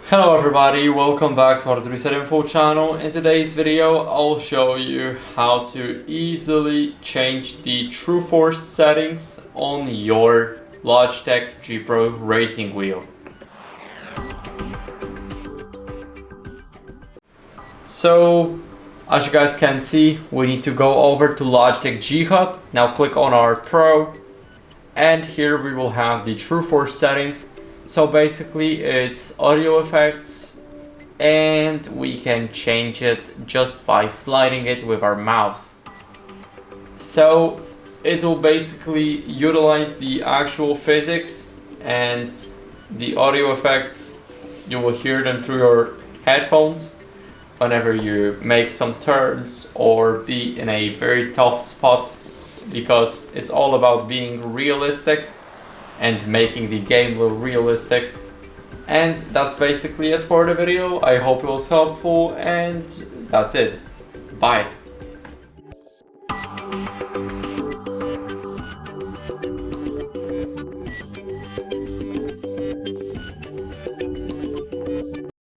Hello everybody, welcome back to our Reset Info channel. In today's video, I'll show you how to easily change the TrueForce settings on your Logitech G Pro racing wheel. So, as you guys can see, we need to go over to Logitech G Hub. Now click on our Pro, and here we will have the TrueForce settings. So basically it's audio effects, and we can change it just by sliding it with our mouse. So it will basically utilize the actual physics, and the audio effects, you will hear them through your headphones whenever you make some turns or be in a very tough spot, because it's all about being realistic and making the game look realistic. And that's basically it for the video. I hope it was helpful, and that's it. Bye.